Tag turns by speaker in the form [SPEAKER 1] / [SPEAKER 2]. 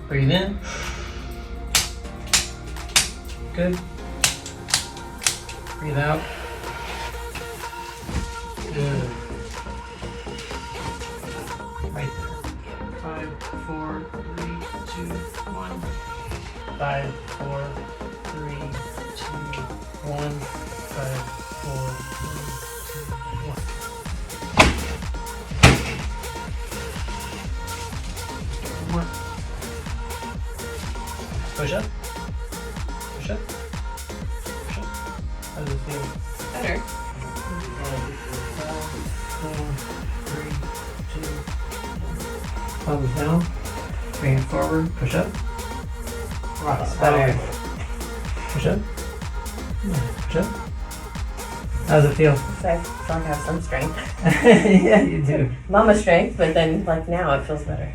[SPEAKER 1] Breathe in. Good. Breathe out. Good. Right there. 5, 4, 3, 2, 1. 5, 4, 3, 2, 1. 5, 4, 3, 2, 1. Push up. Push up. Push up. How does it feel?
[SPEAKER 2] Better.
[SPEAKER 1] 5, 4, 3, 2, 1. Thumbs down. Bring it forward. Push up. Rocks.
[SPEAKER 2] Better.
[SPEAKER 1] Push up. Push up. How does it feel?
[SPEAKER 2] So I feel like I have some strength.
[SPEAKER 1] Yeah, you do.
[SPEAKER 2] Mama strength, but then like now it feels better.